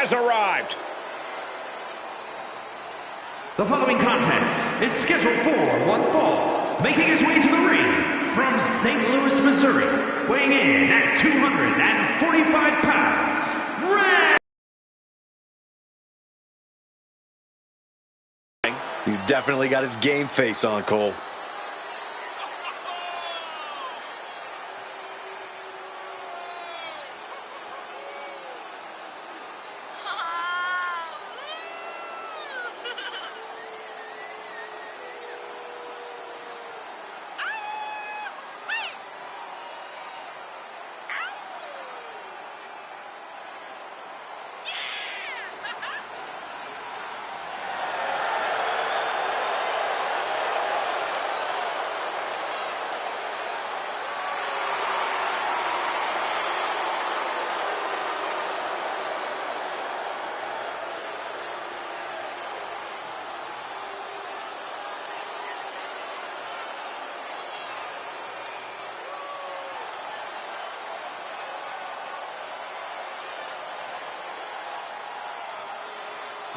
has arrived. The following contest is scheduled for one fall. Making his way to the ring from St. Louis, Missouri, weighing in at 245 pounds, Red. He's definitely got his game face on, Cole.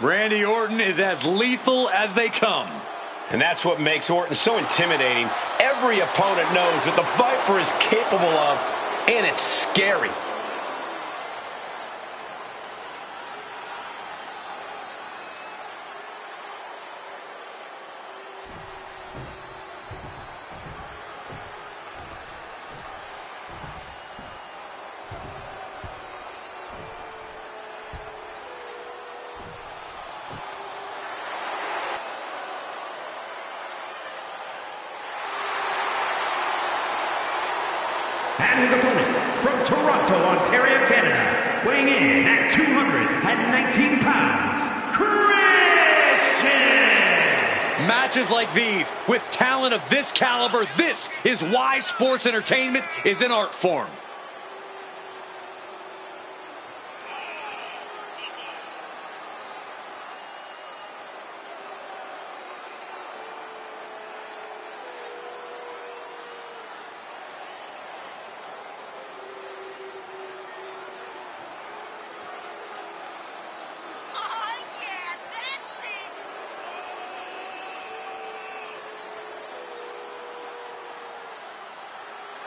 Randy Orton is as lethal as they come. And that's what makes Orton so intimidating. Every opponent knows what the Viper is capable of, and it's scary. And his opponent from Toronto, Ontario, Canada, weighing in at 219 pounds, Christian! Matches like these, with talent of this caliber, this is why sports entertainment is an art form.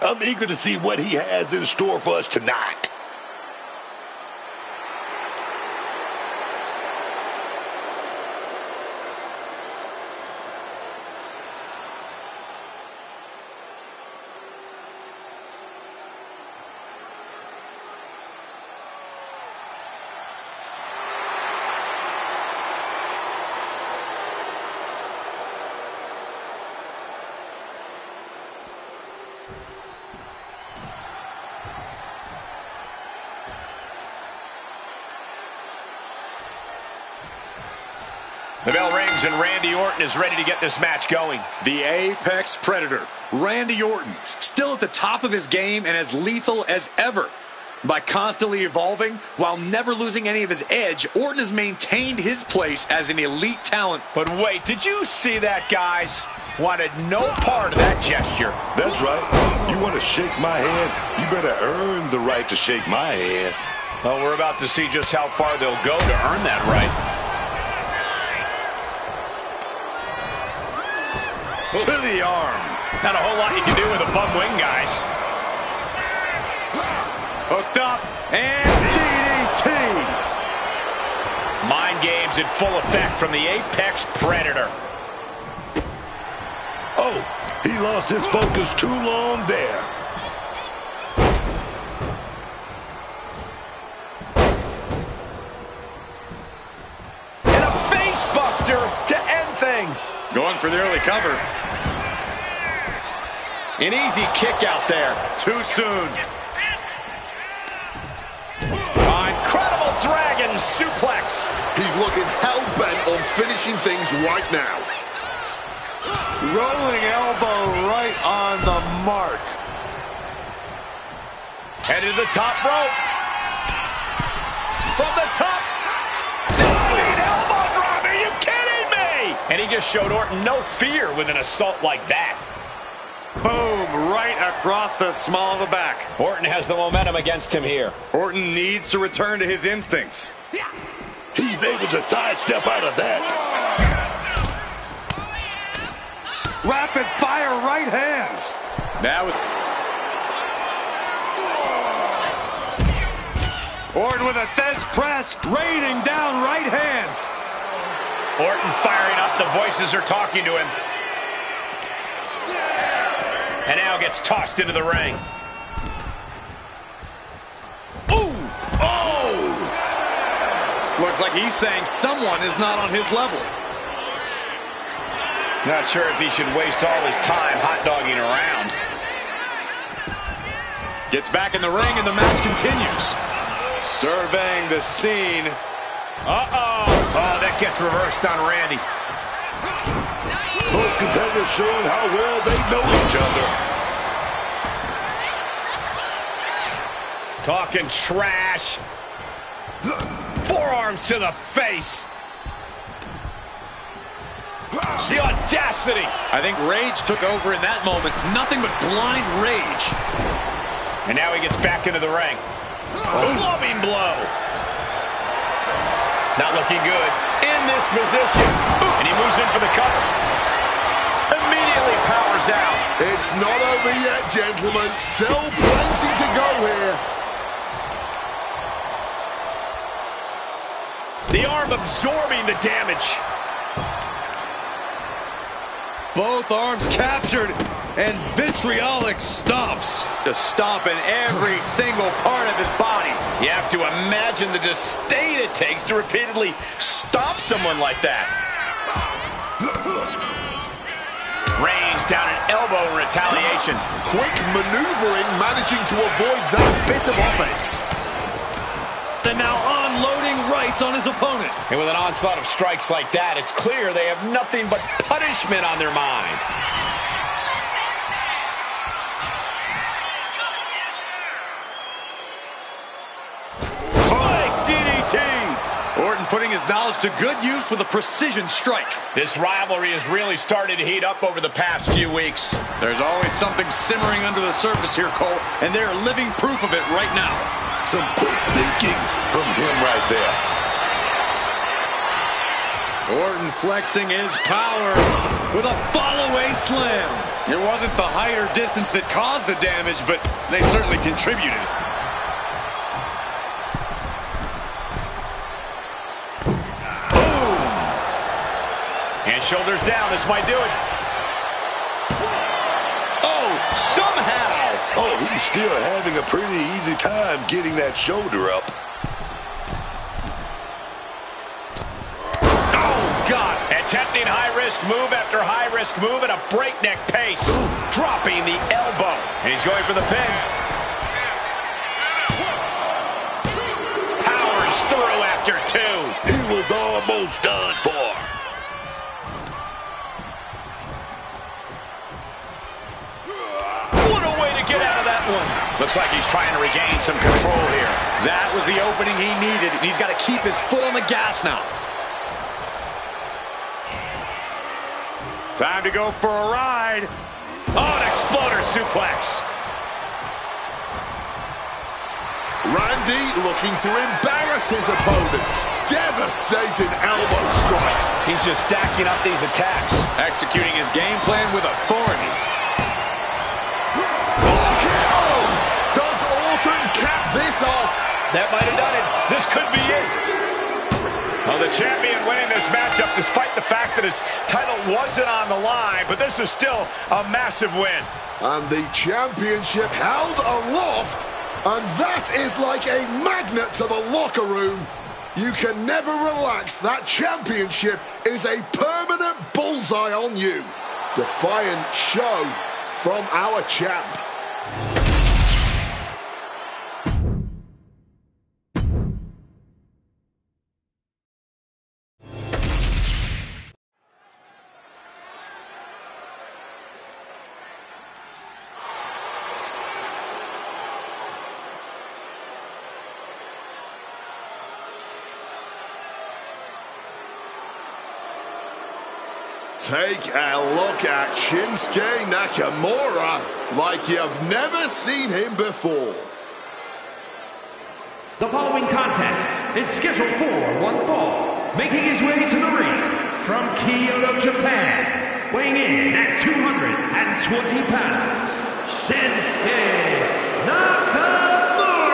I'm eager to see what he has in store for us tonight. The bell rings and Randy Orton is ready to get this match going. The Apex Predator, Randy Orton, still at the top of his game and as lethal as ever. By constantly evolving while never losing any of his edge, Orton has maintained his place as an elite talent. But wait, did you see that, guys? Wanted no part of that gesture. That's right. You want to shake my hand? You better earn the right to shake my hand. Well, we're about to see just how far they'll go to earn that right. To the arm. Not a whole lot you can do with a bum wing, guys. Hooked up and DDT. Mind games in full effect from the Apex Predator. Oh, he lost his focus too long there. And a face buster to end things. Going for the early cover. An easy kick out there. Too soon. Incredible dragon suplex. He's looking hell-bent on finishing things right now. Rolling elbow right on the mark. Headed to the top rope. From the top. Diving elbow drop. Are you kidding me? And he just showed Orton no fear with an assault like that. Boom, right across the small of the back. Orton has the momentum against him here. Orton needs to return to his instincts. He's able to sidestep out of that. Rapid fire right hands. Now Orton with a Thez press, raining down right hands. Orton firing up. The voices are talking to him. And now gets tossed into the ring. Ooh! Oh! Looks like he's saying someone is not on his level. Not sure if he should waste all his time hot-dogging around. Gets back in the ring and the match continues. Surveying the scene. Uh-oh. Oh, that gets reversed on Randy. Both competitors showing how well they know each other. Talking trash. Forearms to the face. The audacity. I think rage took over in that moment. Nothing but blind rage. And now he gets back into the ring. Clubbing blow. Not looking good in this position. And he moves in for the cover. Immediately powers out. It's not over yet, gentlemen. Still plenty to go here. The arm absorbing the damage. Both arms captured, and vitriolic stomps. Just stomping every single part of his body. You have to imagine the disdain it takes to repeatedly stomp someone like that. Rains down an elbow in retaliation. Quick maneuvering, managing to avoid that bit of offense. And now unloading rights on his opponent. And with an onslaught of strikes like that, it's clear they have nothing but punishment on their mind. Spike DDT. Orton putting his knowledge to good use with a precision strike. This rivalry has really started to heat up over the past few weeks. There's always something simmering under the surface here, Cole, and they're living proof of it right now. Some quick thinking from him right there. Orton flexing his power with a fall-away slam. It wasn't the height or distance that caused the damage, but they certainly contributed. Boom! And shoulders down. This might do it. Oh, somehow! Oh, he's still having a pretty easy time getting that shoulder up. Oh, God! Attempting high-risk move after high-risk move at a breakneck pace. Dropping the elbow. And he's going for the pin. Powers through after two. He was almost done for. What a way to get out of that one. Looks like he's trying to regain some control here. That was the opening he needed, and he's got to keep his foot on the gas now. Time to go for a ride. Oh, an exploder suplex. Randy looking to embarrass his opponent. Devastating elbow strike. He's just stacking up these attacks. Executing his game plan with authority. Does Orton cap this off? That might have done it. This could be it. Well, the champion winning this matchup despite the fact that his title wasn't on the line, but this was still a massive win. And the championship held aloft, and that is like a magnet to the locker room. You can never relax. That championship is a permanent bullseye on you. Defiant show from our champ. Take a look at Shinsuke Nakamura like you've never seen him before. The following contest is scheduled for one fall. Making his way to the ring from Kyoto, Japan, weighing in at 220 pounds, Shinsuke Nakamura!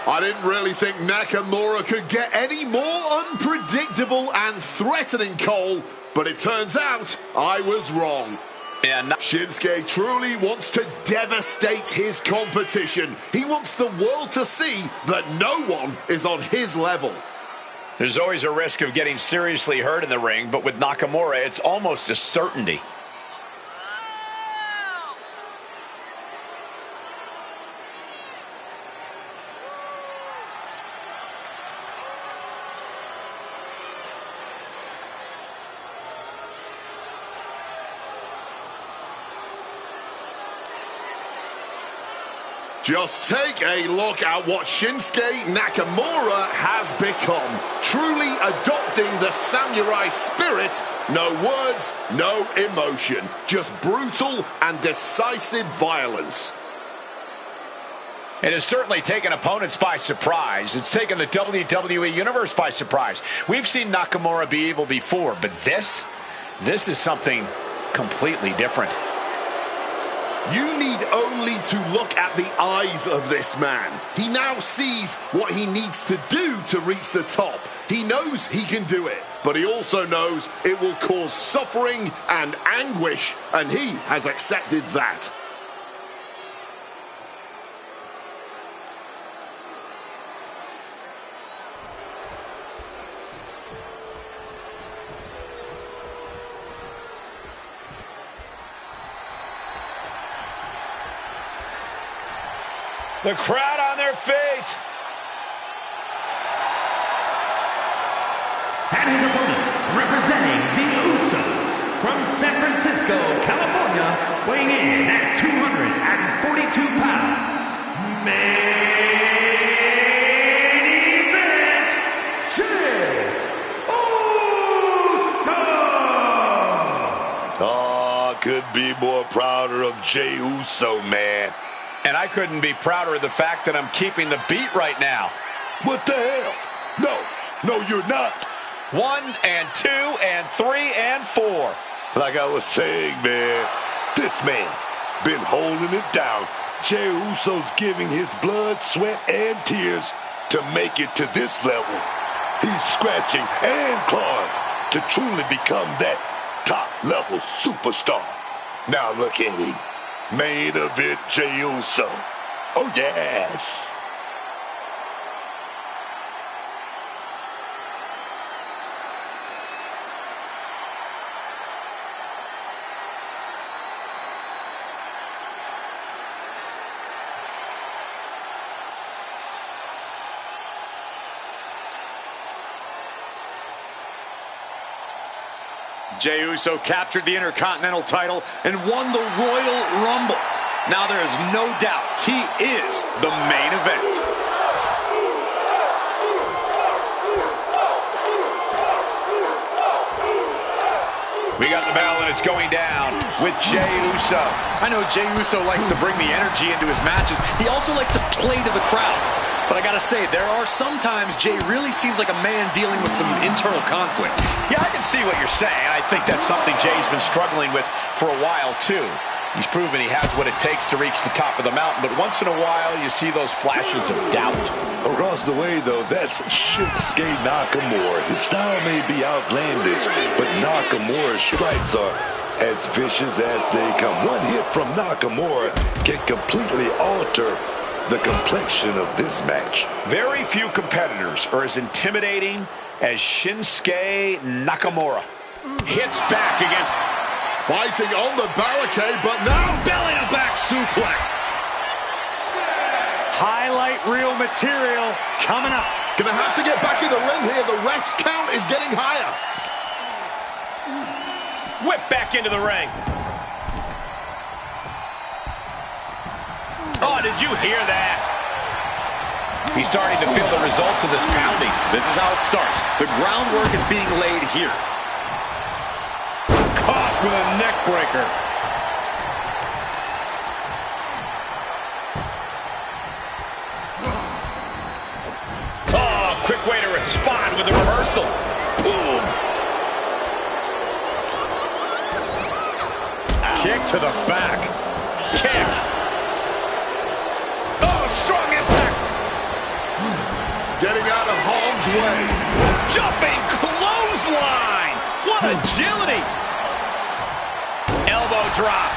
I didn't really think Nakamura could get any more unpredictable and threatening, Cole, but it turns out I was wrong. And Shinsuke truly wants to devastate his competition. He wants the world to see that no one is on his level. There's always a risk of getting seriously hurt in the ring, but with Nakamura, it's almost a certainty. Just take a look at what Shinsuke Nakamura has become. Truly adopting the samurai spirit. No words, no emotion. Just brutal and decisive violence. It has certainly taken opponents by surprise. It's taken the WWE Universe by surprise. We've seen Nakamura be evil before, but this is something completely different. You need only to look at the eyes of this man. He now sees what he needs to do to reach the top. He knows he can do it, but he also knows it will cause suffering and anguish, and he has accepted that. The crowd on their feet. And his opponent, representing the Usos, from San Francisco, California, weighing in at 242 pounds, main event, Jey Uso! Oh, could be more prouder of Jey Uso, man. And I couldn't be prouder of the fact that I'm keeping the beat right now. What the hell? No, you're not. 1 and 2 and 3 and 4. Like I was saying, man, this man been holding it down. Jey Uso's giving his blood, sweat, and tears to make it to this level. He's scratching and clawing to truly become that top-level superstar. Now look at him. Main event Jey Uso. Oh, yes. Jey Uso captured the Intercontinental title and won the Royal Rumble. Now there is no doubt he is the main event. We got the bell and it's going down with Jey Uso. I know Jey Uso likes to bring the energy into his matches. He also likes to play to the crowd. But I gotta say, there are sometimes Jey really seems like a man dealing with some internal conflicts. Yeah, I can see what you're saying. I think that's something Jey's been struggling with for a while, too. He's proven he has what it takes to reach the top of the mountain, but once in a while, you see those flashes of doubt. Across the way, though, that's Shinsuke Nakamura. His style may be outlandish, but Nakamura's strikes are as vicious as they come. One hit from Nakamura can completely alter the complexion of this match. Very few competitors are as intimidating as Shinsuke Nakamura. Hits back against... Fighting on the barricade, but now... Belly-to-back suplex. Highlight reel material coming up. Gonna have to get back in the ring here. The ref's count is getting higher. Whip back into the ring. Oh, did you hear that? He's starting to feel the results of this pounding. This is how it starts. The groundwork is being laid here. Caught with a neck breaker. spot with the reversal. Boom. Kick to the back. Kick. Oh, strong impact. Getting out of harm's way. Jumping clothesline. What agility. Elbow drop.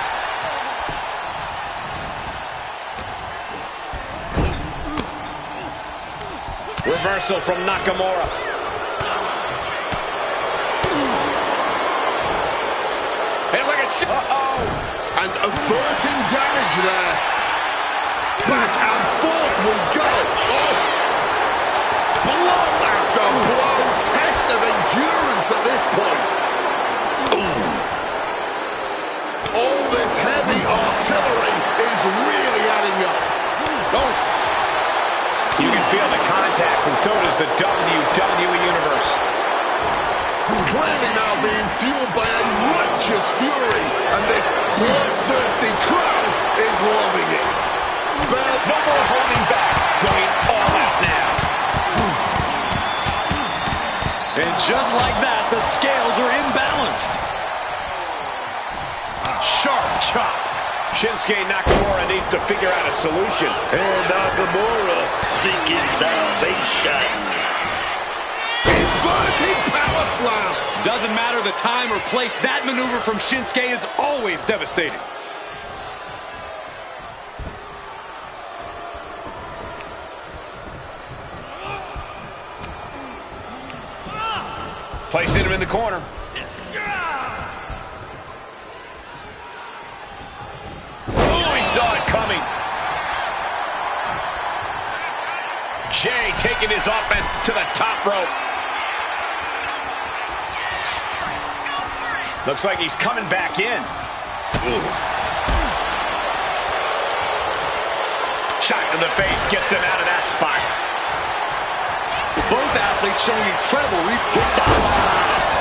Reversal from Nakamura. And look at... And averting damage there. Back and forth we go. Oh. Blow after blow. Test of endurance at this point. Ooh. All this heavy artillery is really adding up. Oh. You can feel the contact, and so does the WWE Universe. Clearly now being fueled by a righteous fury, and this bloodthirsty crowd is loving it. But no more holding back, going all out now. And just like that, the scales are imbalanced. A sharp chop. Shinsuke Nakamura needs to figure out a solution. And Nakamura seeking salvation. Inverted power slam. Doesn't matter the time or place, that maneuver from Shinsuke is always devastating. Placing him in the corner. Oh, he saw it coming. Jay taking his offense to the top rope. Looks like he's coming back in. Ooh. Shot to the face gets them out of that spot. Both athletes showing incredible reflex.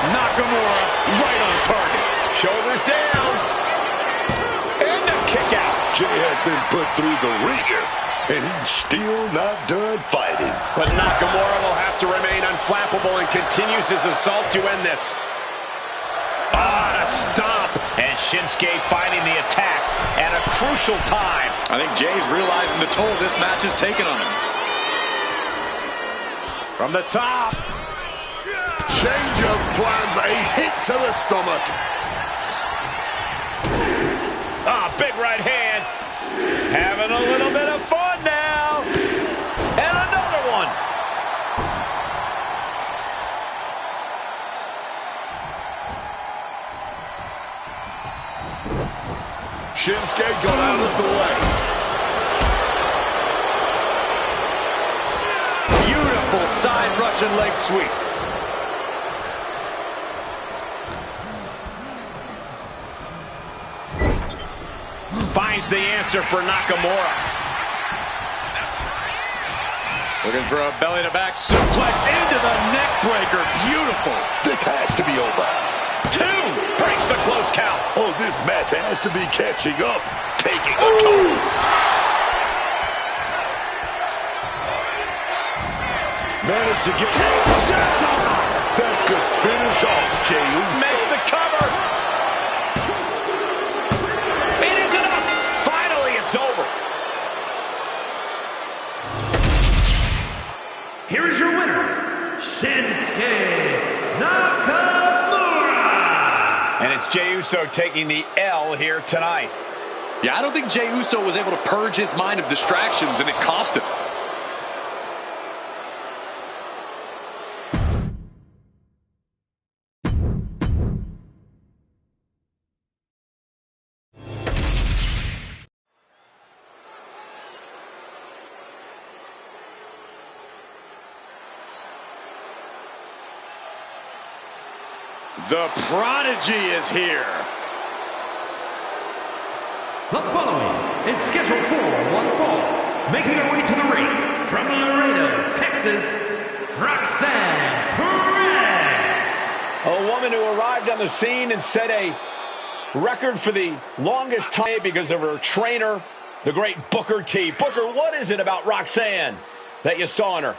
Nakamura right on target. Shoulders down. And the kick out. Jay has been put through the ringer, and he's still not done fighting. But Nakamura will have to remain unflappable and continues his assault to end this. Ah, a stomp. And Shinsuke fighting the attack at a crucial time. I think Jay's realizing the toll this match has taken on him. From the top. Change of plans, a hit to the stomach. Ah, big right hand. Having a little bit of fun now. And another one. Shinsuke got out of the way. Beautiful side Russian leg sweep. Finds the answer for Nakamura. Looking for a belly-to-back suplex into the neck breaker. Beautiful. This has to be over. 2 breaks the close count. Oh, this match has to be catching up. Taking a toll. Managed to get... That could finish off Jey Uso. Makes the cover. It isn't up. Finally, it's over. Here is your winner, Shinsuke Nakamura. And it's Jey Uso taking the L here tonight. Yeah, I don't think Jey Uso was able to purge his mind of distractions, and it cost him. The Prodigy is here. The following is scheduled for one fall. Making her way to the ring from Laredo, Texas, Roxanne Perez. A woman who arrived on the scene and set a record for the longest time because of her trainer, the great Booker T. Booker, what is it about Roxanne that you saw in her?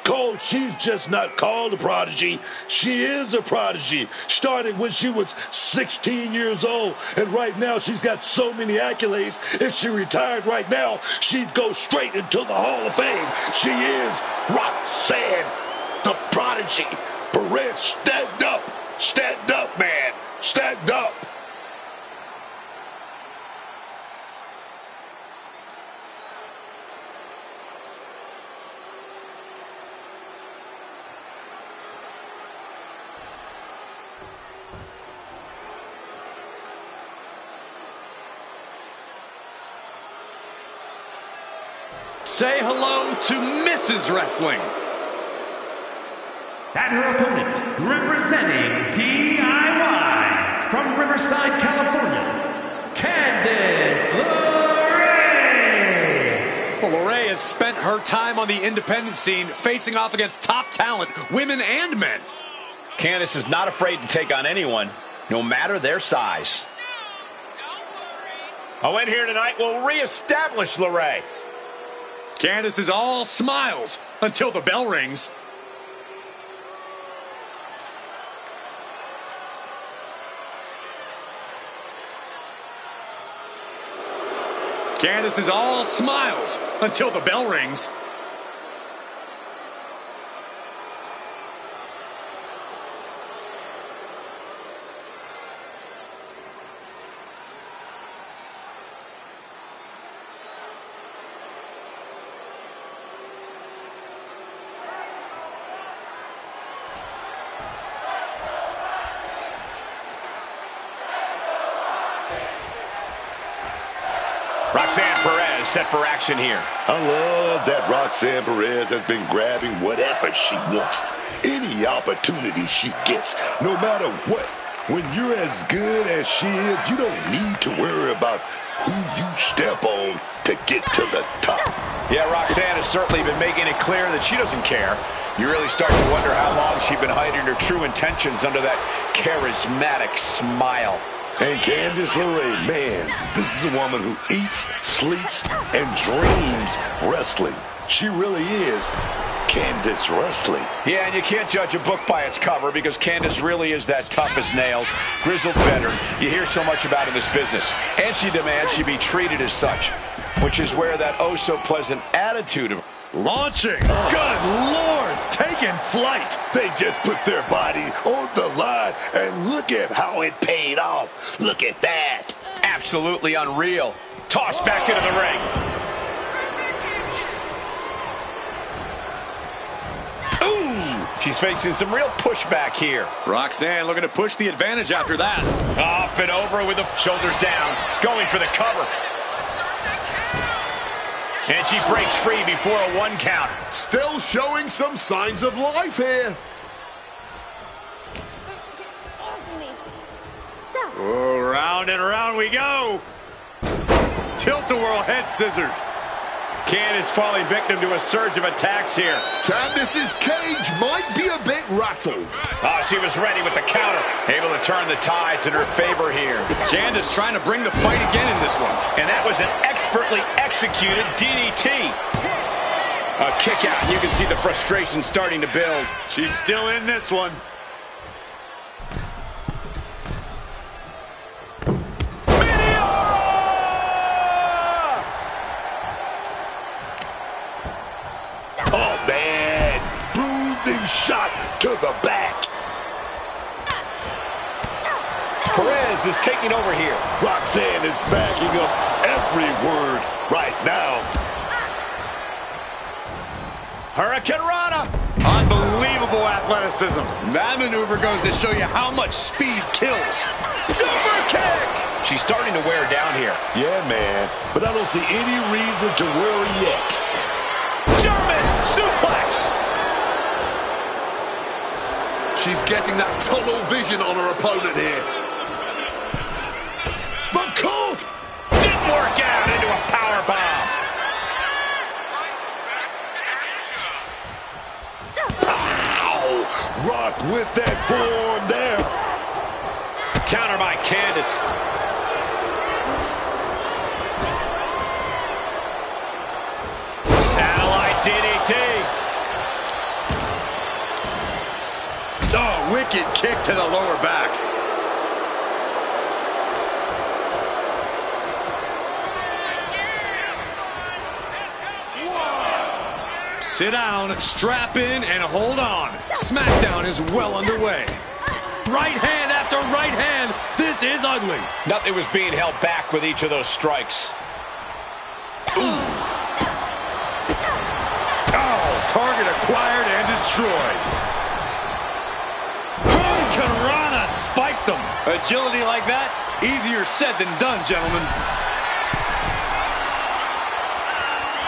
Cole, she's just not called a prodigy. She is a prodigy. Started when she was 16 years old, and right now she's got so many accolades. If she retired right now, she'd go straight into the Hall of Fame. She is Roxanne, the prodigy. Perez, stand up. Stand up, man. Stand up. Say hello to Mrs. Wrestling. And her opponent, representing DIY from Riverside, California, Candice LeRae. Well, LeRae has spent her time on the independent scene facing off against top talent, women and men. Candice is not afraid to take on anyone, no matter their size. A win here tonight will reestablish LeRae. Candice is all smiles until the bell rings. Candice is all smiles until the bell rings. Roxanne Perez set for action here. I love that Roxanne Perez has been grabbing whatever she wants. Any opportunity she gets, no matter what. When you're as good as she is, you don't need to worry about who you step on to get to the top. Yeah, Roxanne has certainly been making it clear that she doesn't care. You really start to wonder how long she's been hiding her true intentions under that charismatic smile. And Candice LeRae, man, this is a woman who eats, sleeps, and dreams wrestling. She really is Candice Wrestling. Yeah, and you can't judge a book by its cover because Candice really is that tough as nails, grizzled veteran you hear so much about in this business. And she demands she be treated as such, which is where that oh-so-pleasant attitude of Launching. Good Lord. Taking flight. They just put their body on the line, and look at how it paid off. Look at that. absolutely unreal. Tossed back into the ring. Ooh, she's facing some real pushback here. Roxanne looking to push the advantage after that. Up and over with the shoulders down, going for the cover. And she breaks free before a 1 count. Still showing some signs of life here. Oh, round and round we go. Tilt-a-whirl head scissors. Candice falling victim to a surge of attacks here. Candice's cage might be a bit rattled. Oh, she was ready with the counter. Able to turn the tides in her favor here. Candice trying to bring the fight again in this one. And that was an expertly executed DDT. A kick out. You can see the frustration starting to build. She's still in this one. Shot to the back. Perez is taking over here. Roxanne is backing up every word right now. Hurricane Rana. Unbelievable athleticism. That maneuver goes to show you how much speed kills. Super kick. She's starting to wear down here. Yeah, man. But I don't see any reason to worry yet. German suplex. She's getting that tunnel vision on her opponent here. But caught! Didn't work out into a power bomb. Ow! Rock with that forearm there. Counter by Candice. Satellite DDT. Wicked kick to the lower back. Sit down, strap in, and hold on. SmackDown is well underway. Right hand after right hand. This is ugly. Nothing was being held back with each of those strikes. Ooh. Oh, target acquired and destroyed. Hurricanrana spiked them. Agility like that, easier said than done, gentlemen.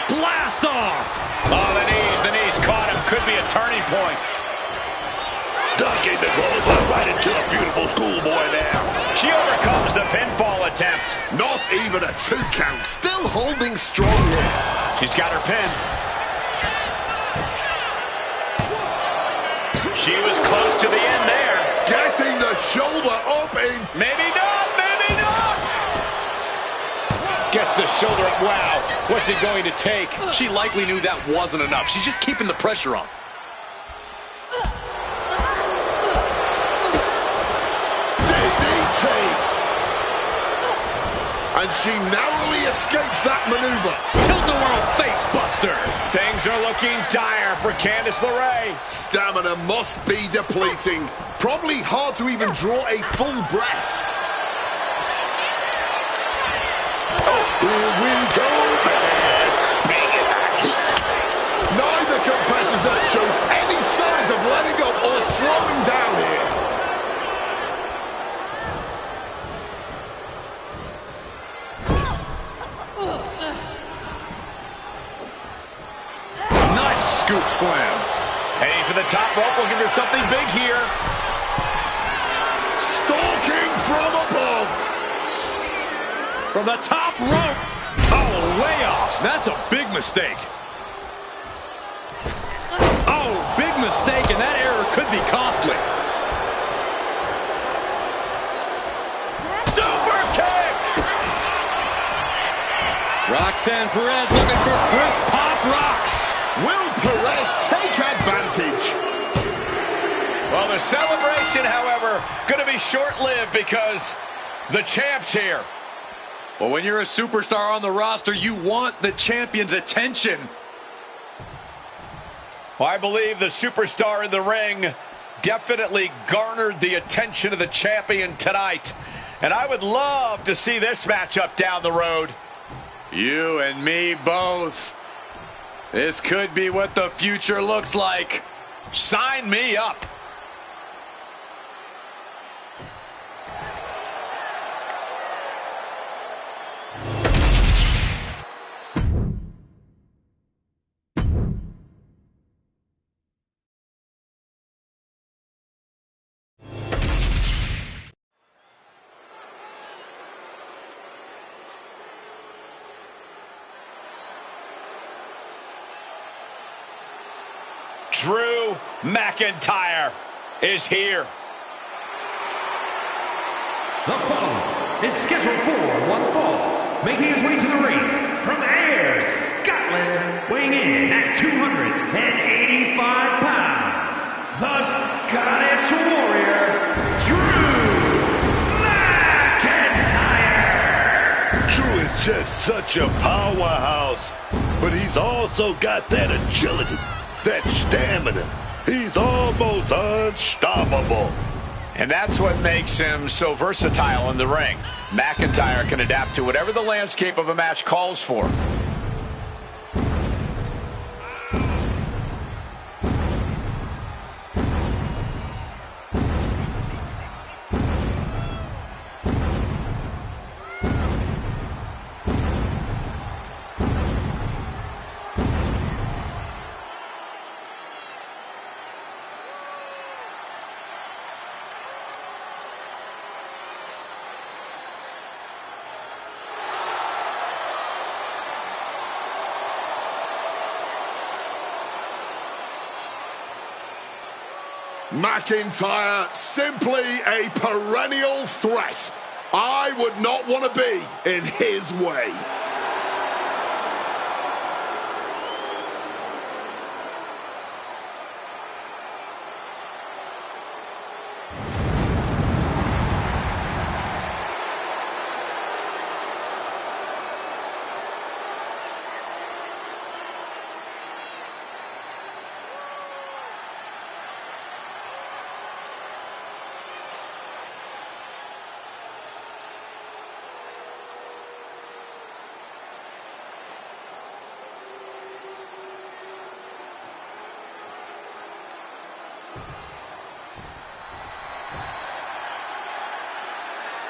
Blast off. Oh, the knees caught him. Could be a turning point. Ducking the clothesline right into a beautiful schoolboy now. She overcomes the pinfall attempt. Not even a 2 count. Still holding strong here. She's got her pin. She was close to the end there. Getting the shoulder up in. Maybe not, maybe not. Gets the shoulder up. Wow, what's it going to take? She likely knew that wasn't enough. She's just keeping the pressure on. And she narrowly escapes that maneuver. Tilt-a-whirl face buster. Things are looking dire for Candice LeRae. Stamina must be depleting. Probably hard to even draw a full breath. Oh, here we go, man. Bring it back. Neither competitor shows any signs of letting up or slowing down here. Scoop slam. Heading for the top rope, looking for something big here. Stalking from above. From the top rope. Oh, way off. That's a big mistake. Oh, big mistake, and that error could be costly. Super kick! Roxanne Perez looking for quick pop rocks. Will Perez take advantage? Well, the celebration, however, going to be short-lived because the champ's here. Well, when you're a superstar on the roster, you want the champion's attention. Well, I believe the superstar in the ring definitely garnered the attention of the champion tonight. And I would love to see this matchup down the road. You and me both. This could be what the future looks like. Sign me up. Drew McIntyre is here. The following is scheduled for one fall, making his way to the ring from Ayr, Scotland, weighing in at 285 pounds, the Scottish Warrior, Drew McIntyre. Drew is just such a powerhouse, but he's also got that agility, that stamina. He's almost unstoppable. And that's what makes him so versatile in the ring. McIntyre can adapt to whatever the landscape of a match calls for. McIntyre, simply a perennial threat. I would not want to be in his way.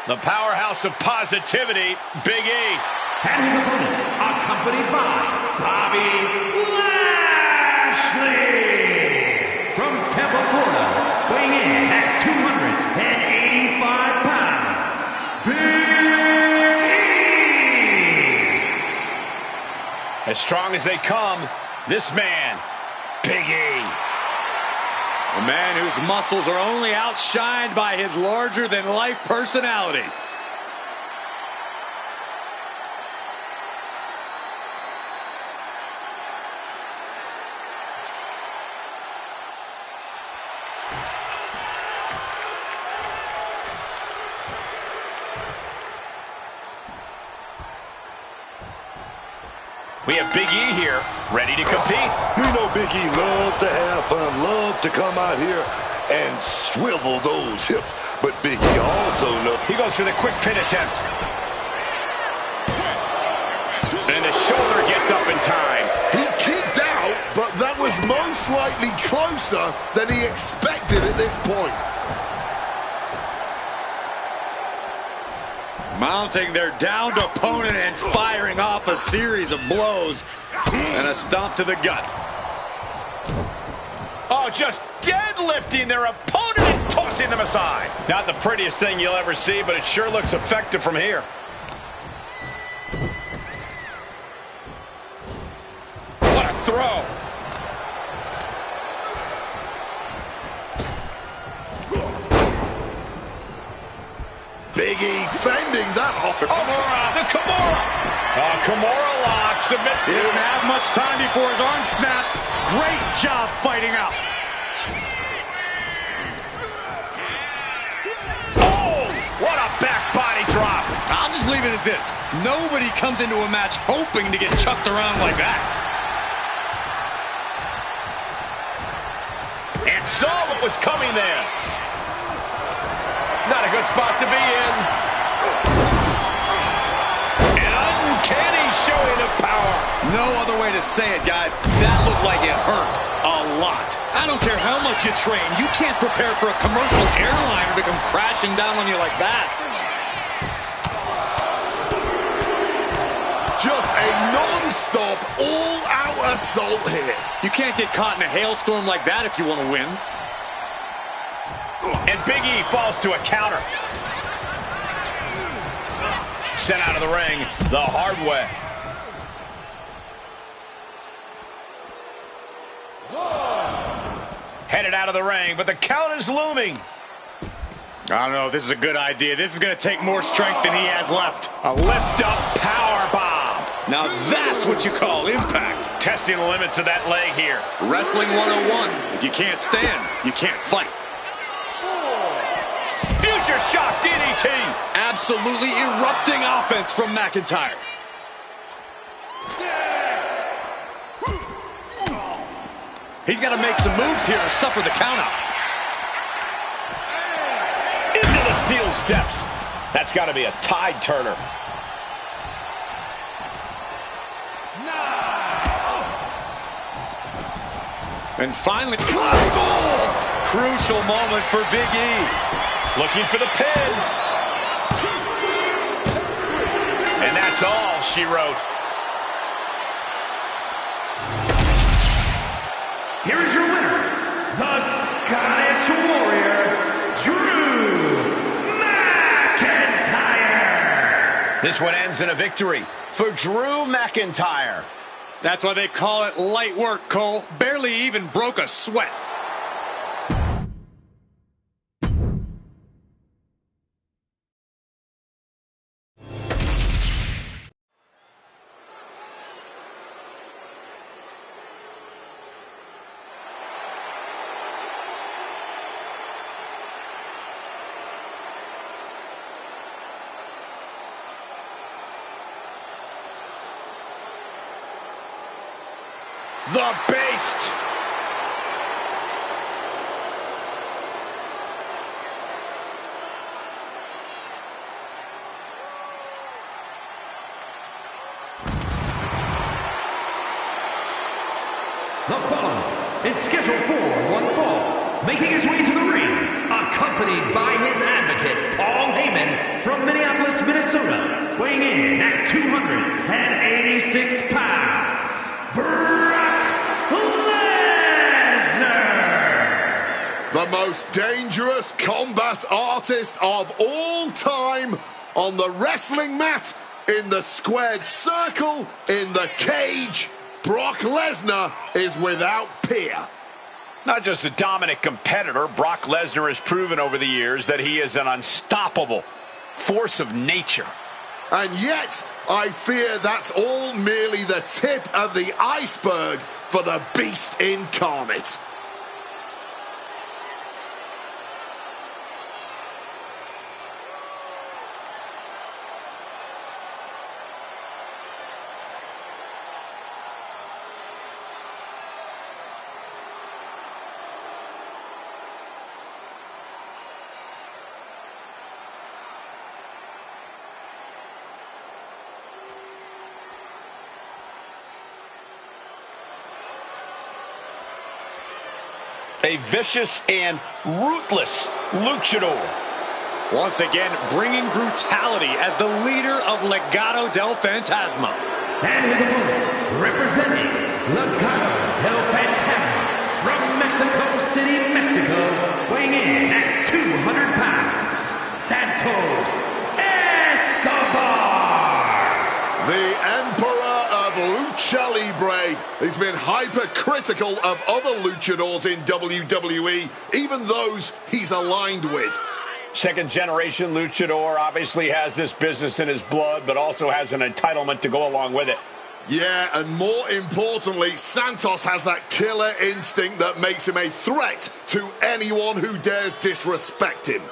The powerhouse of positivity, Big E. And his opponent, accompanied by Bobby Lashley. From Tampa, Florida, weighing in at 285 pounds, Big E. As strong as they come, this man, Big E. A man whose muscles are only outshined by his larger-than-life personality. We have Big E here, ready to compete. You know Big E love to have fun, love to come out here and swivel those hips. But Big E also knows. He goes for the quick pin attempt. And the shoulder gets up in time. He kicked out, but that was most likely closer than he expected at this point. Mounting their downed opponent and firing off a series of blows and a stomp to the gut. Oh, just deadlifting their opponent and tossing them aside. Not the prettiest thing you'll ever see, but it sure looks effective from here. What a throw. Big E fending that off. Kimura, the Kimura. Kimura lock, submit. He doesn't have much time before his arm snaps. Great job fighting out. Oh, what a back body drop. I'll just leave it at this. Nobody comes into a match hoping to get chucked around like that. And saw what was coming there. Not a good spot to be in. An uncanny showing of power. No other way to say it, guys. That looked like it hurt a lot. I don't care how much you train. You can't prepare for a commercial airliner to come crashing down on you like that. Just a non-stop, all-out assault here. You can't get caught in a hailstorm like that if you want to win. And Big E falls to a counter. Sent out of the ring the hard way. Headed out of the ring, but the count is looming. I don't know if this is a good idea. This is going to take more strength than he has left. A lift-up power bomb. Now that's what you call impact. Testing the limits of that leg here. Wrestling 101. If you can't stand, you can't fight. Future shock DDT. Absolutely erupting offense from McIntyre. 6. He's got to make some moves here or suffer the countout. Into the steel steps. That's got to be a tide turner. 9. And finally, crucial moment for Big E. Looking for the pin. And that's all she wrote. Here is your winner, the Scottish Warrior, Drew McIntyre. This one ends in a victory for Drew McIntyre. That's why they call it light work, Cole. Barely even broke a sweat. The Beast. The following is scheduled for one fall, making his way to the ring, accompanied by his advocate, Paul Heyman. Heyman from Minneapolis, Minnesota, weighing in at 286 pounds, Brock Lesnar! The most dangerous combat artist of all time on the wrestling mat, in the squared circle, in the cage, Brock Lesnar is without peer. Not just a dominant competitor, Brock Lesnar has proven over the years that he is an unstoppable force of nature. And yet, I fear that's all merely the tip of the iceberg for the beast incarnate. A vicious and ruthless luchador. Once again, bringing brutality as the leader of Legado del Fantasma. And his opponent, representing Legado del Fantasma from Mexico City, Mexico, weighing in at 200 pounds, Santos Escobar! The Emperor of Lucha Libre. He's been hypercritical of other luchadors in WWE, even those he's aligned with. Second generation luchador obviously has this business in his blood, but also has an entitlement to go along with it. Yeah, and more importantly, Santos has that killer instinct that makes him a threat to anyone who dares disrespect him.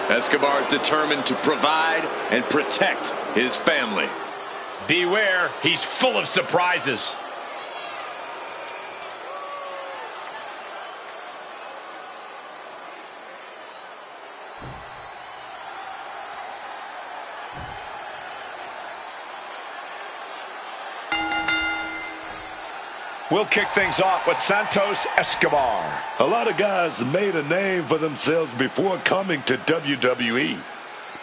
Escobar is determined to provide and protect his family. Beware, he's full of surprises. We'll kick things off with Santos Escobar. A lot of guys made a name for themselves before coming to WWE.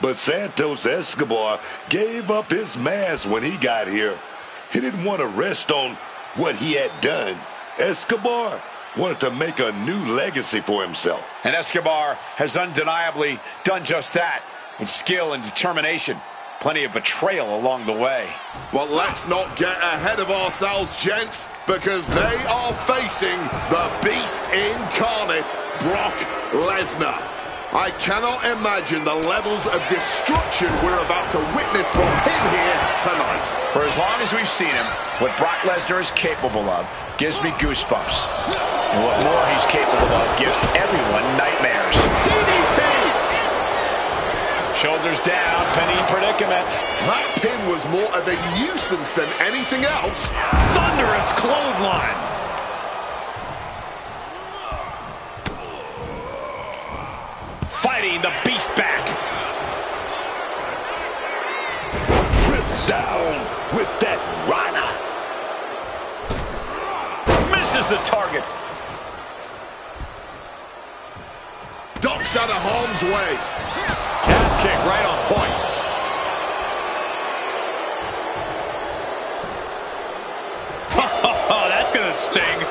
But Santos Escobar gave up his mask when he got here. He didn't want to rest on what he had done. Escobar wanted to make a new legacy for himself. And Escobar has undeniably done just that, with skill and determination. Plenty of betrayal along the way. But let's not get ahead of ourselves, gents, because they are facing the beast incarnate, Brock Lesnar. I cannot imagine the levels of destruction we're about to witness from him here tonight. For as long as we've seen him, what Brock Lesnar is capable of gives me goosebumps. And what more he's capable of gives everyone nightmares. DDT! Shoulders down, pinning predicament. That pin was more of a nuisance than anything else. Thunderous clothesline. Fighting the beast back. Ripped down with that rana. Misses the target. Ducks out of harm's way. Calf kick right on point. Oh, that's gonna sting.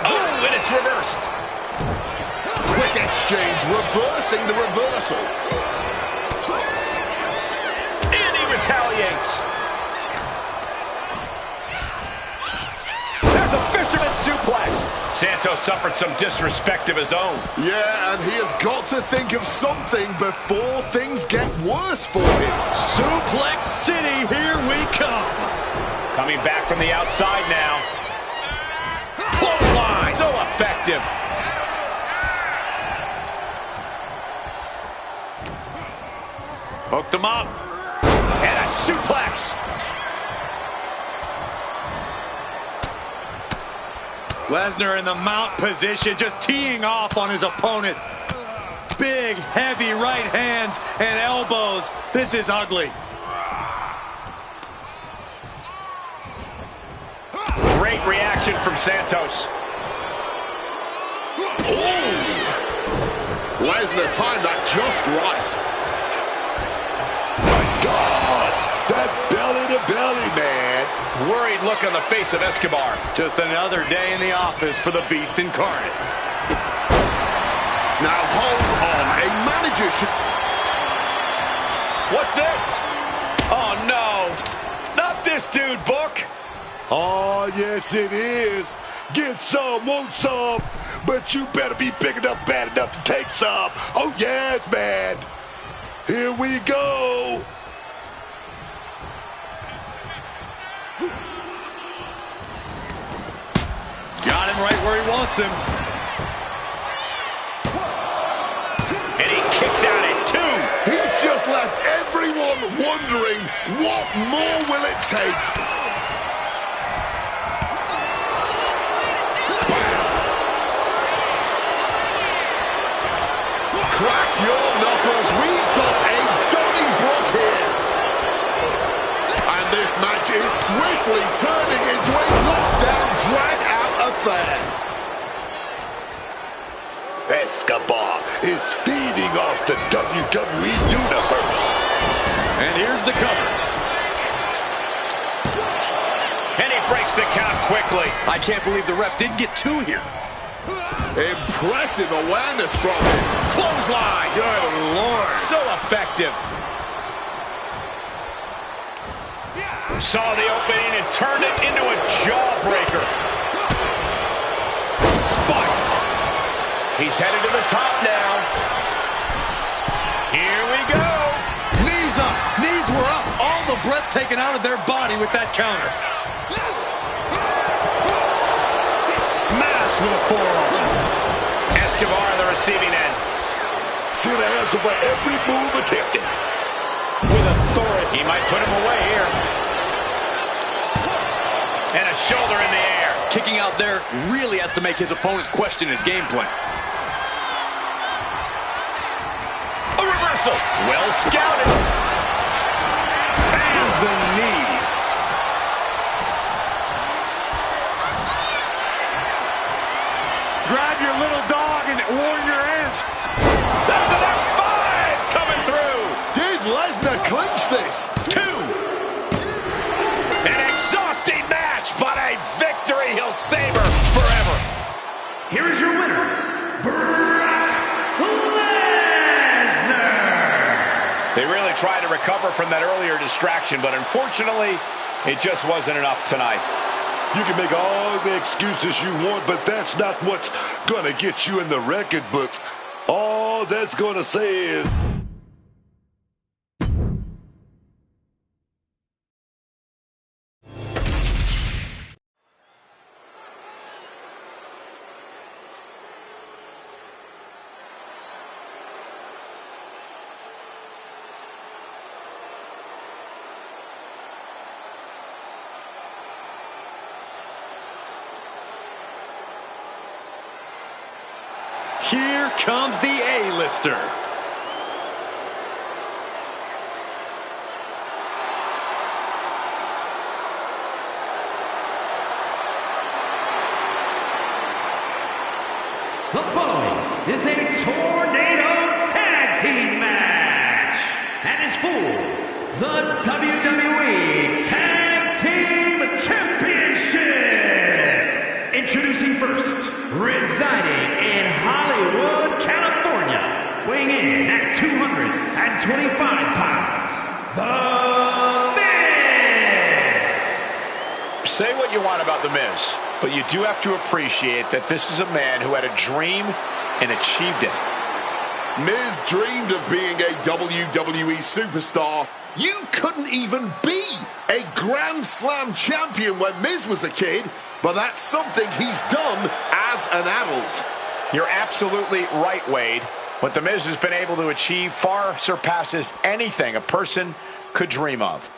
Oh, and it's reversed. Quick exchange, reversing the reversal. And he retaliates. There's a fisherman suplex. Santos suffered some disrespect of his own. Yeah, and he has got to think of something before things get worse for him. Suplex City, here we come. Coming back from the outside now. Clothesline. So effective. Hooked him up. And a suplex. Lesnar in the mount position, just teeing off on his opponent. Big, heavy right hands and elbows. This is ugly. Great reaction from Santos. Oh! Lesnar timed that just right. My God, that belly-to-belly, man. Worried look on the face of Escobar. Just another day in the office for the Beast incarnate. Now hold on, a manager should... What's this? Oh, no. Not this dude, Book. Oh, yes, it is. Get some, want some, but you better be big enough, bad enough to take some. Oh, yes, man. Here we go. Got him right where he wants him. And he kicks out at 2. He's just left everyone wondering, what more will it take? Crack your knuckles, we've got a Donnybrook here. And this match is swiftly turning into a lockdown, drag-out affair. Escobar is feeding off the WWE Universe. And here's the cover. And he breaks the count quickly. I can't believe the ref didn't get 2 here. Impressive awareness from him. Clothesline. Good Lord. So effective. Saw the opening and turned it into a jawbreaker. Spiked. He's headed to the top now. Here we go. Knees up. Knees were up. All the breath taken out of their body with that counter. Smashed with a forearm. Escobar on the receiving end. See the answer for every move attempted. With authority. He might put him away here. And a shoulder in the air. Kicking out there really has to make his opponent question his game plan. A reversal. Well scouted. And the knee. Grab your little dog and warn your aunt. There's an F5 coming through. Did Lesnar clinch this? 2. An exhausting match, but a victory he'll savor forever. Here is your winner, Brock Lesnar. They really tried to recover from that earlier distraction, but unfortunately, it just wasn't enough tonight. You can make all the excuses you want, but that's not what's going to get you in the record books. All that's going to say is... Here comes the A-lister. The following is a tornado tag team match and is for the WWE Tag Team Championship. Introducing first, residing in Hollywood, California, weighing in at 225 pounds, The Miz. Say what you want about The Miz, but you do have to appreciate that this is a man who had a dream and achieved it. Miz dreamed of being a WWE superstar. You couldn't even be a Grand Slam champion when Miz was a kid, but that's something he's done as an adult. You're absolutely right, Wade. What The Miz has been able to achieve far surpasses anything a person could dream of.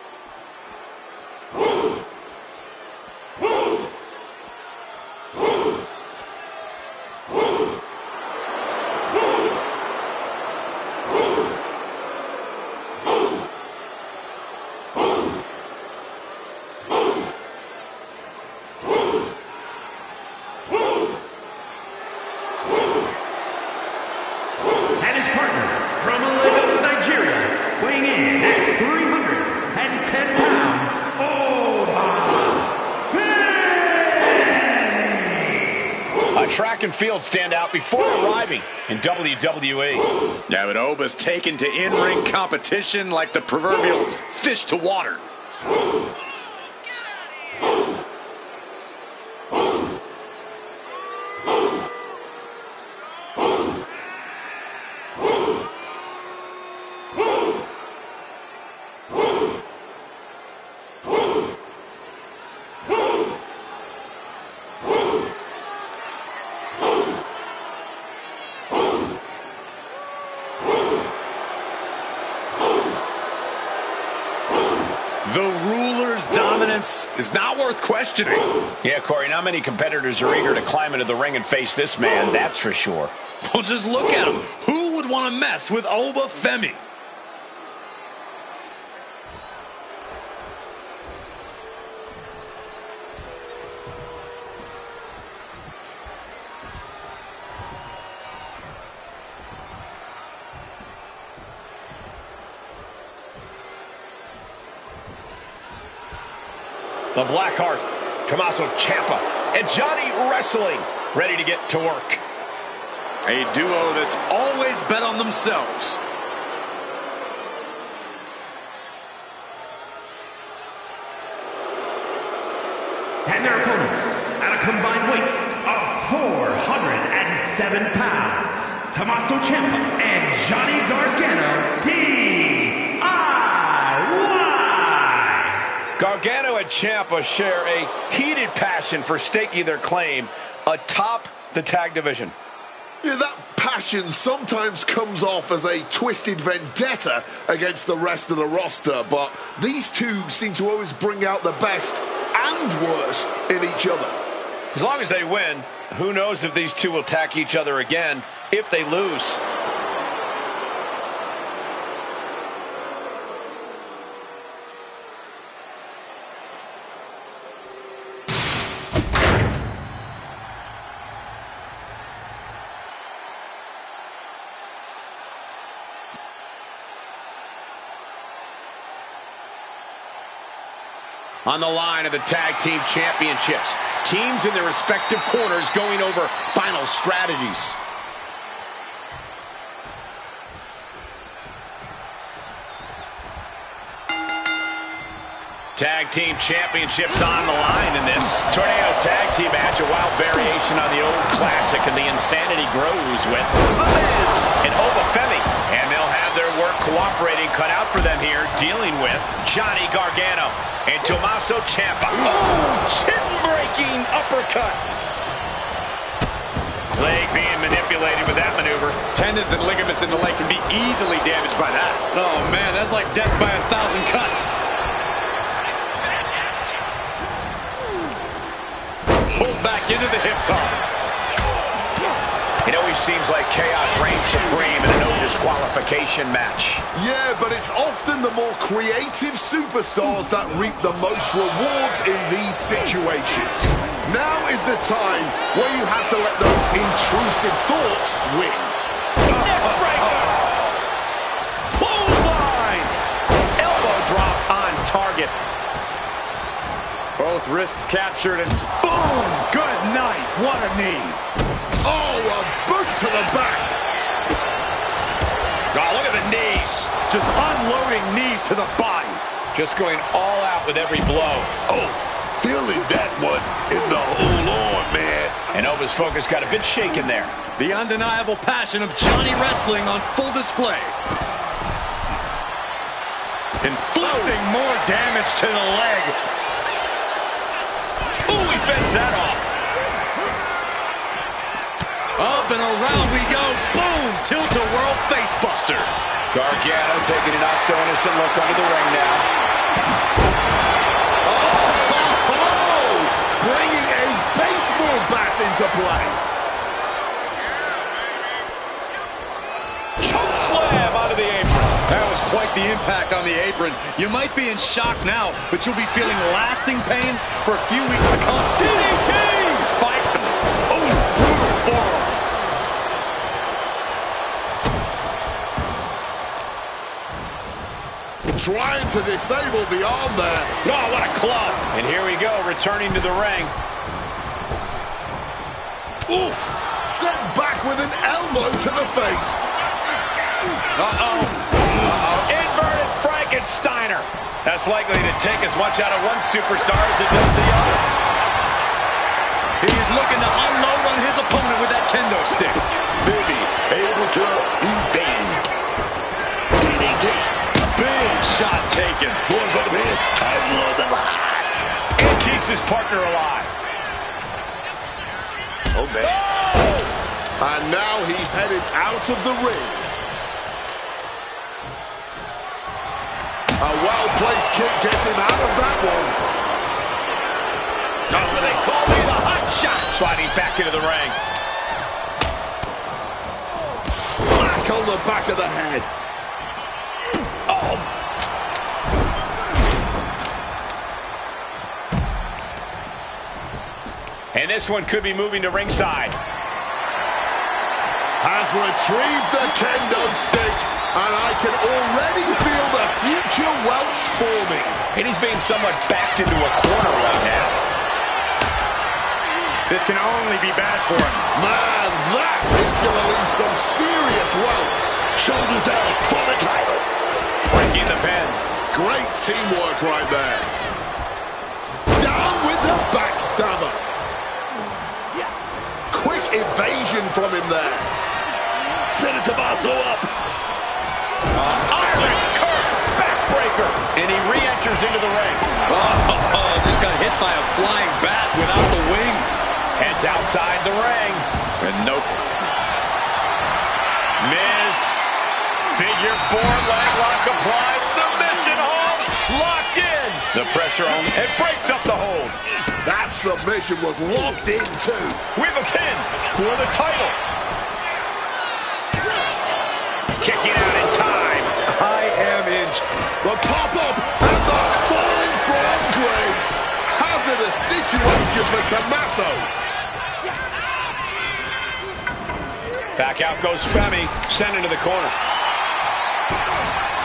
110 pounds, a track and field standout before arriving in WWE. Yeah, but Oba's taken to in-ring competition like the proverbial fish to water. The ruler's dominance is not worth questioning. Yeah, Corey, not many competitors are eager to climb into the ring and face this man, that's for sure. Well, just look at him. Who would want to mess with Oba Femi? The Blackheart, Tommaso Ciampa, and Johnny Wrestling ready to get to work. A duo that's always bet on themselves. And their opponents, at a combined weight of 407 pounds, Tommaso Ciampa and Johnny Gargano, DIY. Gargano and Ciampa share a heated passion for staking their claim atop the tag division. Yeah, that passion sometimes comes off as a twisted vendetta against the rest of the roster, but these two seem to always bring out the best and worst in each other. As long as they win, who knows if these two will attack each other again if they lose. On the line of the Tag Team Championships. Teams in their respective corners going over final strategies. Tag Team Championships on the line in this Tornado Tag Team match. A wild variation on the old classic, and the insanity grows with The Miz and Oba Femi. And they'll have their work cooperating cut out for them here, dealing with Johnny Gargano and Tommaso Ciampa. Oh, chin-breaking uppercut. Leg being manipulated with that maneuver. Tendons and ligaments in the leg can be easily damaged by that. Oh, man, that's like death by 1,000 cuts. Pulled back into the hip toss. It always seems like chaos reigns supreme in a no disqualification match. Yeah, but it's often the more creative superstars that reap the most rewards in these situations. Now is the time where you have to let those intrusive thoughts win. Neckbreaker! Clothesline! Elbow drop on target. Both wrists captured and boom! Good night. What a knee. Oh, a boot to the back. Oh, look at the knees. Just unloading knees to the body. Just going all out with every blow. Oh, feeling that one in the whole arm, man. And Oba's focus got a bit shaken there. The undeniable passion of Johnny Wrestling on full display. Inflicting more damage to the leg. Ooh, he fends that off. Up and around we go. Boom! Tilt-a-whirl facebuster. Gargano taking a not-so-innocent look under the ring now. Bringing a baseball bat into play. Choke slam onto the apron. That was quite the impact on the apron. You might be in shock now, but you'll be feeling lasting pain for a few weeks to come. DDT! Spiked. Oh, brutal forearm. trying to disable the arm there. Oh, what a club. And here we go, returning to the ring. Oof! Sent back with an elbow to the face. Inverted Frankensteiner. That's likely to take as much out of one superstar as it does the other. He's looking to unload on his opponent with that kendo stick. Maybe able to evade. DDT. Big shot taken. Going for the pin. Title on the line. And keeps his partner alive. Oh, man. And now he's headed out of the ring. A well-placed kick gets him out of that one. That's what they call me, the hot shot. Sliding back into the ring. Smack on the back of the head. Oh. And this one could be moving to ringside. Has retrieved the kendo stick, and I can already feel the future welts forming. And he's being somewhat backed into a corner right now. This can only be bad for him. Man, that is going to leave some serious welts. Shoulders down for the title. Breaking the pin. Great teamwork right there. Down with the backstabber. Quick evasion from him there. Send it to Tommaso up. Irish curse backbreaker. And he re-enters into the ring. Just got hit by a flying bat without the wings. Heads outside the ring. And nope. Miz. Figure four leg lock applied. Submission hold. Locked in. The pressure on. It breaks up the hold. That submission was locked in too. We have a pin for the title. Kicking out in time. I am in. The pop-up and the fall from grace. Hazardous situation for Tommaso. Back out goes Femi. Sent into the corner.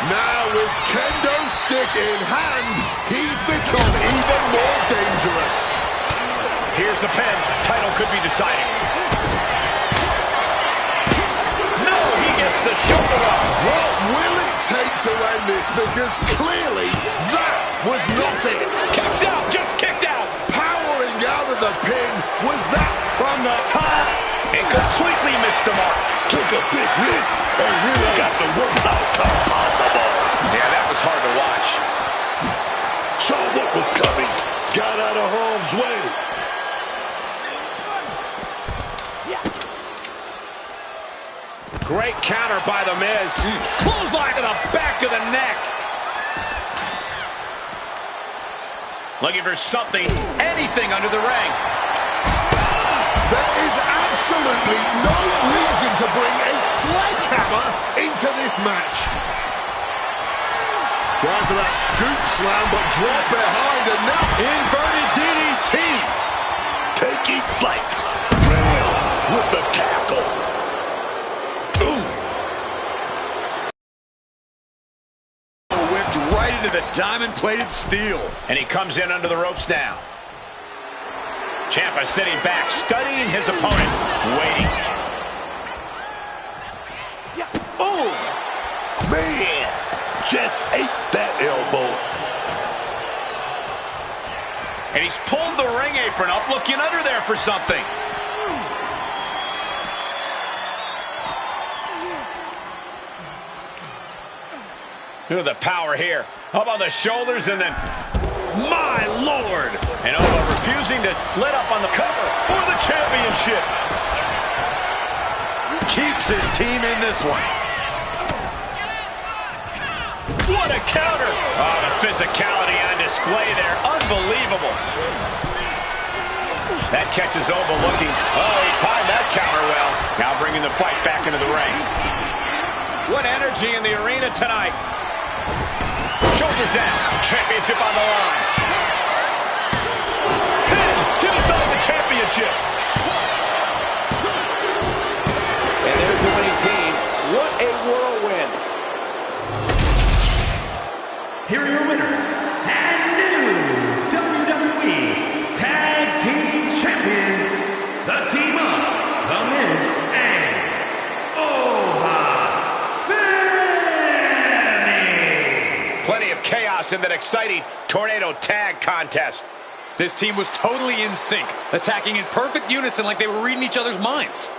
Now with kendo stick in hand, he's become even more dangerous. Here's the pin. Title could be decided. No, he gets the shoulder up. What will it take to end this? Because clearly that was not it. Kicks out, just kicked out. Powering out of the pin, was that from the top? And completely missed the mark. Took a big risk and really got the worst outcome possible. Yeah, that was hard to watch. Saw what was coming. Got out of harm's way. Great counter by the Miz. Clothesline to the back of the neck. Looking for something, anything under the ring. There is absolutely no reason to bring a sledgehammer into this match. Going for that scoop slam, but drop behind and now Inverted DDT. Taking flight. Rail with the tackle. Whipped right into the diamond-plated steel. And he comes in under the ropes now. Ciampa sitting back, studying his opponent, waiting. Oh, man. Just ate that elbow. And he's pulled the ring apron up, looking under there for something. Look at the power here. Up on the shoulders and then... My Lord! And Oba refusing to let up on the cover for the championship. Keeps his team in this one. What a counter. Oh, the physicality on display there. Unbelievable. That catches Oba looking. Oh, he timed that counter well. Now bringing the fight back into the ring. What energy in the arena tonight. Shoulders down. Championship on the line. Pin to decide the championship. And there's the winning team. What a whirlwind. here are your winners and new WWE Tag Team Champions, the team of The Miz and Fanny. Plenty of chaos in that exciting tornado tag contest. This team was totally in sync, attacking in perfect unison like they were reading each other's minds.